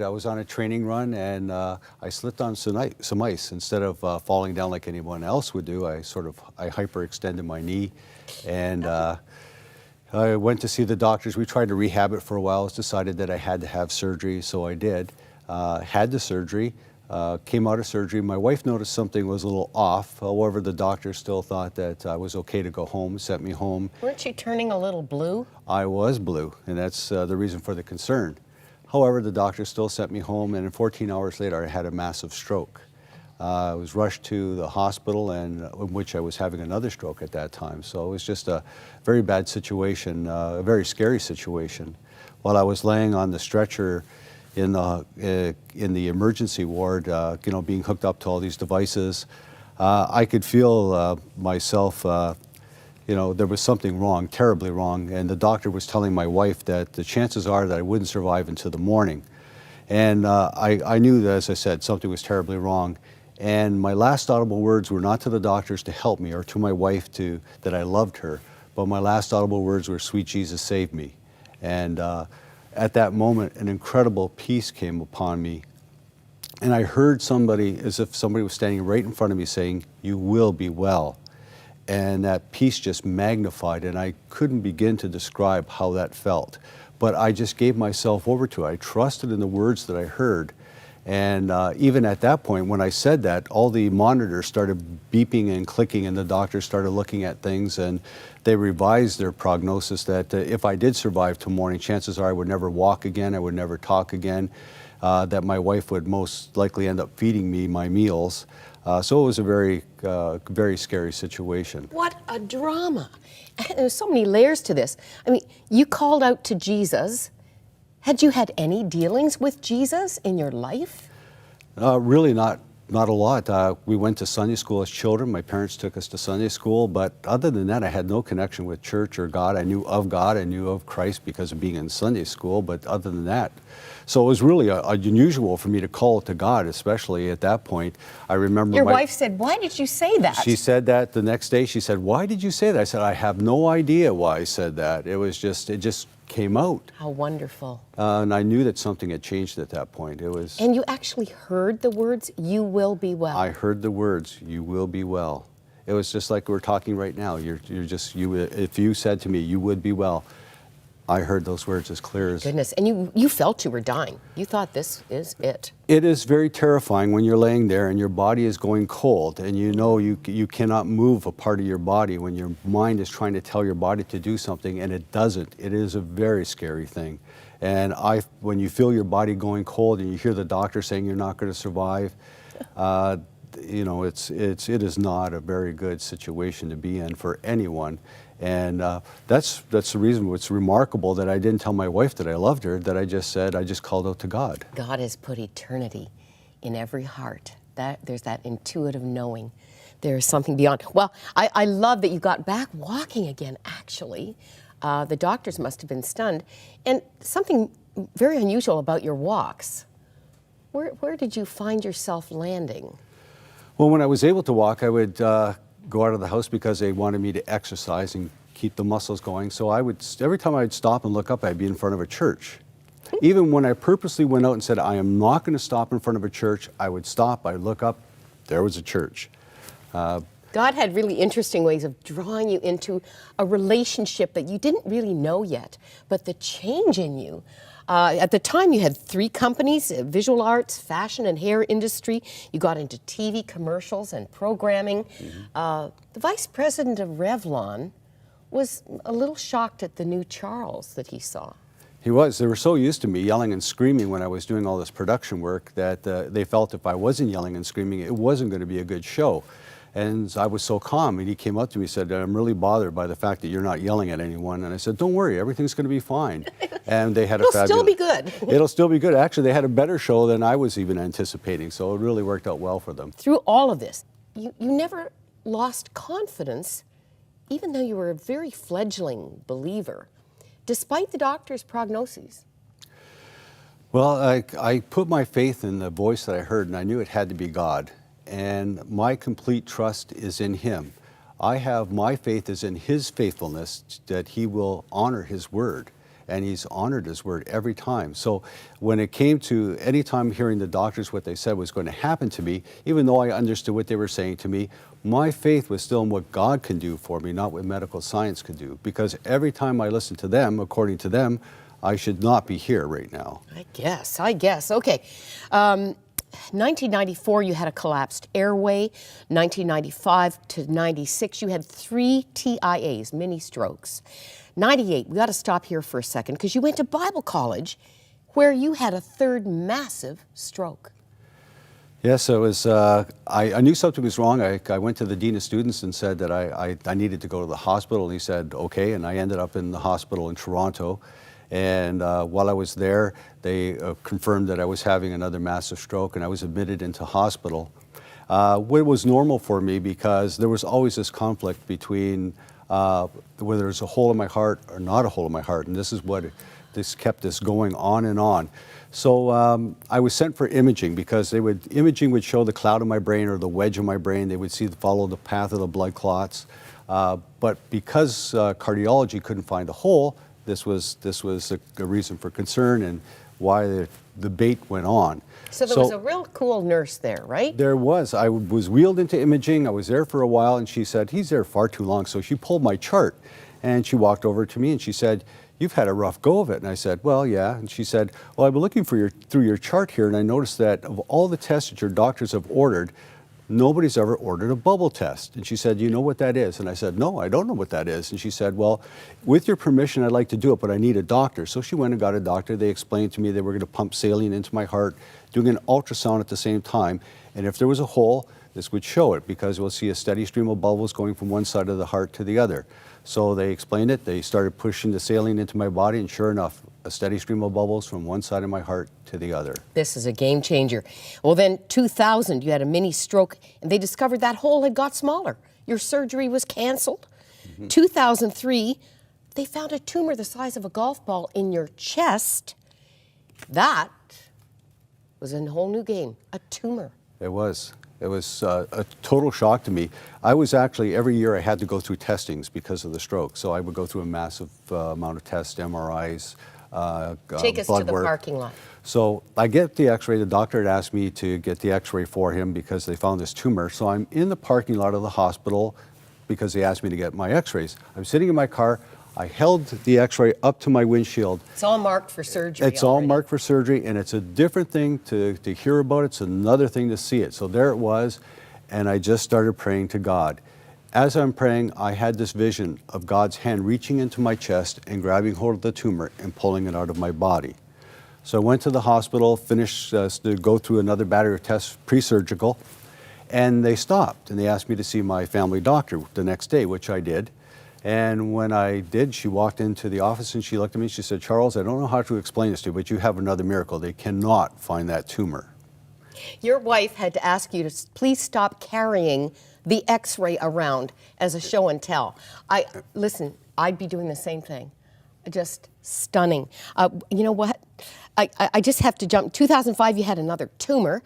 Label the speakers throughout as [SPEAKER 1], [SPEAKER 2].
[SPEAKER 1] I was on a training run and I slipped on some ice. Instead of falling down like anyone else would do, I hyperextended my knee, and I went to see the doctors. We tried to rehab it for a while. It was decided that I had to have surgery, so I did. Had the surgery, came out of surgery. My wife noticed something was a little off. However, the doctor still thought that I was okay to go home, sent me home.
[SPEAKER 2] Weren't you turning a little blue?
[SPEAKER 1] I was blue, and that's the reason for the concern. However, the doctor still sent me home, and 14 hours later, I had a massive stroke. I was rushed to the hospital, and in which I was having another stroke at that time. So it was just a very bad situation, a very scary situation. While I was laying on the stretcher in the emergency ward, being hooked up to all these devices, I could feel myself. There was something wrong, terribly wrong, and the doctor was telling my wife that the chances are that I wouldn't survive until the morning. And I knew that, as I said, something was terribly wrong. And my last audible words were not to the doctors to help me or to my wife that I loved her, but my last audible words were, "Sweet Jesus, save me." And at that moment, an incredible peace came upon me. And I heard somebody, as if somebody was standing right in front of me saying, "You will be well." And that peace just magnified, and I couldn't begin to describe how that felt. But I just gave myself over to it. I trusted in the words that I heard. And even at that point, when I said that, all the monitors started beeping and clicking, and the doctors started looking at things, and they revised their prognosis that if I did survive till morning, chances are I would never walk again, I would never talk again, that my wife would most likely end up feeding me my meals. So it was a very scary situation.
[SPEAKER 2] What a drama. There's so many layers to this. I mean, you called out to Jesus. Had you had any dealings with Jesus in your life?
[SPEAKER 1] Really not a lot. We went to Sunday school as children. My parents took us to Sunday school, but other than that, I had no connection with church or God. I knew of God, I knew of Christ because of being in Sunday school, but other than that. So it was really unusual for me to call to God, especially at that point. I remember
[SPEAKER 2] your wife said, "Why did you say that?"
[SPEAKER 1] She said that the next day. She said, "Why did you say that?" I said, "I have no idea why I said that. It just came out."
[SPEAKER 2] How wonderful.
[SPEAKER 1] And I knew that something had changed at that point.
[SPEAKER 2] And you actually heard the words, "You will be well."
[SPEAKER 1] I heard the words, "You will be well." It was just like we're talking right now. If you said to me, "You would be well," I heard those words as clear as...
[SPEAKER 2] Goodness, and you felt you were dying. You thought, this is it.
[SPEAKER 1] It is very terrifying when you're laying there and your body is going cold, and you know you cannot move a part of your body when your mind is trying to tell your body to do something and it doesn't. It is a very scary thing. And when you feel your body going cold and you hear the doctor saying you're not going to survive, it is not a very good situation to be in for anyone. And that's the reason it's remarkable that I didn't tell my wife that I loved her, that I just called out to God.
[SPEAKER 2] God has put eternity in every heart. There's that intuitive knowing. There's something beyond. Well, I love that you got back walking again, actually. The doctors must have been stunned. And something very unusual about your walks. Where did you find yourself landing?
[SPEAKER 1] Well, when I was able to walk, I would go out of the house because they wanted me to exercise and keep the muscles going. So every time I'd stop and look up, I'd be in front of a church. Even when I purposely went out and said, "I am not going to stop in front of a church," I would stop, I'd look up, there was a church.
[SPEAKER 2] God had really interesting ways of drawing you into a relationship that you didn't really know yet, but the change in you. At the time, you had 3 companies, visual arts, fashion and hair industry. You got into TV commercials and programming. The vice president of Revlon was a little shocked at the new Charles that he saw.
[SPEAKER 1] He was. They were so used to me yelling and screaming when I was doing all this production work that they felt if I wasn't yelling and screaming, it wasn't going to be a good show. And I was so calm, and he came up to me and said, "I'm really bothered by the fact that you're not yelling at anyone." And I said, "Don't worry, everything's going to be fine." And they had a fabulous...
[SPEAKER 2] It'll still be good.
[SPEAKER 1] It'll still be good. Actually, they had a better show than I was even anticipating, so it really worked out well for them.
[SPEAKER 2] Through all of this, you never lost confidence, even though you were a very fledgling believer, despite the doctor's prognoses.
[SPEAKER 1] Well, I put my faith in the voice that I heard, and I knew it had to be God. And my complete trust is in Him. My faith is in His faithfulness, that He will honor His word. and he's honored his word every time. So when it came to any time hearing the doctors, what they said was going to happen to me, even though I understood what they were saying to me, my faith was still in what God can do for me, not what medical science could do. Because every time I listened to them, according to them, I should not be here right now.
[SPEAKER 2] I guess. Okay. 1994, you had a collapsed airway. 1995 to 96, you had 3 TIAs, mini strokes. 98, we got to stop here for a second because you went to Bible college where you had a third massive stroke.
[SPEAKER 1] Yes, it was, I knew something was wrong. I went to the dean of students and said that I needed to go to the hospital, and he said, okay, and I ended up in the hospital in Toronto. And while I was there, they confirmed that I was having another massive stroke, and I was admitted into hospital. What was normal for me, because there was always this conflict between whether there's a hole in my heart or not a hole in my heart, and this is what this kept this going on and on. So I was sent for imaging, because imaging would show the cloud in my brain or the wedge in my brain. They would follow the path of the blood clots. But because cardiology couldn't find a hole, this was a reason for concern and why the debate went on.
[SPEAKER 2] So there was a real cool nurse there, right?
[SPEAKER 1] There was. I was wheeled into imaging. I was there for a while, and she said, he's there far too long. So she pulled my chart, and she walked over to me, and she said, you've had a rough go of it. And I said, well, yeah. And she said, well, I've been looking through your chart here, and I noticed that of all the tests that your doctors have ordered, nobody's ever ordered a bubble test. And she said, you know what that is? And I said, no, I don't know what that is. And she said, well, with your permission, I'd like to do it, but I need a doctor. So she went and got a doctor. They explained to me they were going to pump saline into my heart, doing an ultrasound at the same time. And if there was a hole, this would show it, because we'll see a steady stream of bubbles going from one side of the heart to the other. So they explained it. They started pushing the saline into my body, and sure enough, a steady stream of bubbles from one side of my heart to the other.
[SPEAKER 2] This is a game changer. Well, then 2000, you had a mini stroke, and they discovered that hole had got smaller. Your surgery was canceled. 2003, they found a tumor the size of a golf ball in your chest. That was a whole new game, a tumor.
[SPEAKER 1] It was. It was a total shock to me. I was actually, every year I had to go through testings because of the stroke. So I would go through a massive amount of tests, MRIs,
[SPEAKER 2] Take us
[SPEAKER 1] blood
[SPEAKER 2] to the
[SPEAKER 1] work.
[SPEAKER 2] parking lot.
[SPEAKER 1] So I get the x-ray. The doctor had asked me to get the x-ray for him because they found this tumor. So I'm in the parking lot of the hospital because they asked me to get my x-rays. I'm sitting in my car. I held the x-ray up to my windshield.
[SPEAKER 2] It's all marked for surgery.
[SPEAKER 1] It's all marked for surgery, and it's a different thing to hear about it. It's another thing to see it. So there it was, and I just started praying to God. As I'm praying, I had this vision of God's hand reaching into my chest and grabbing hold of the tumor and pulling it out of my body. So I went to the hospital, finished to go through another battery of tests, pre-surgical, and they stopped, and they asked me to see my family doctor the next day, which I did. And when I did, she walked into the office and she looked at me and she said, Charles, I don't know how to explain this to you, but you have another miracle. They cannot find that tumor.
[SPEAKER 2] Your wife had to ask you to please stop carrying the x-ray around as a show and tell. Listen, I'd be doing the same thing. Just stunning. You know what? I just have to jump. 2005, you had another tumor.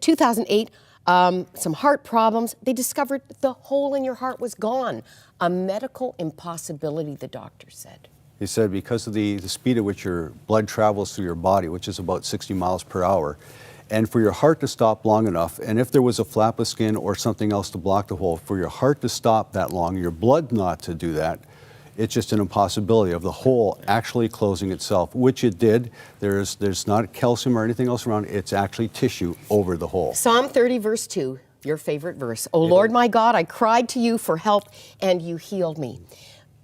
[SPEAKER 2] 2008, some heart problems. They discovered the hole in your heart was gone. A medical impossibility, the doctor said.
[SPEAKER 1] He said because of the speed at which your blood travels through your body, which is about 60 miles per hour, and for your heart to stop long enough, and if there was a flap of skin or something else to block the hole, for your heart to stop that long, your blood not to do that, it's just an impossibility of the hole actually closing itself, which it did. There's not calcium or anything else around. It's actually tissue over the hole.
[SPEAKER 2] Psalm 30, verse 2, your favorite verse. O Lord my God, I cried to you for help, and you healed me.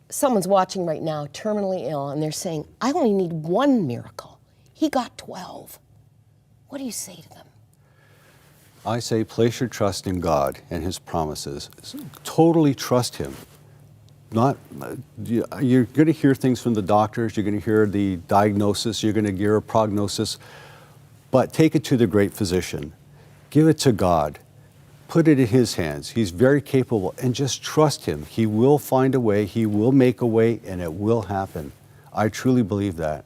[SPEAKER 2] Someone's watching right now, terminally ill, and they're saying, I only need one miracle. He got 12. What do you say to them?
[SPEAKER 1] I say place your trust in God and His promises. Totally trust Him. You're going to hear things from the doctors, you're going to hear the diagnosis, you're going to hear a prognosis, but take it to the great physician. Give it to God. Put it in His hands. He's very capable, and just trust Him. He will find a way, He will make a way, and it will happen. I truly believe that.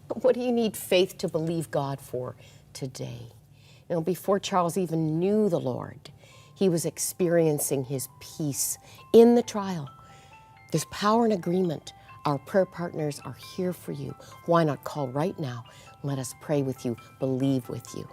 [SPEAKER 2] What do you need faith to believe God for today? You know, before Charles even knew the Lord, he was experiencing His peace in the trial. There's power in agreement. Our prayer partners are here for you. Why not call right now? Let us pray with you, believe with you.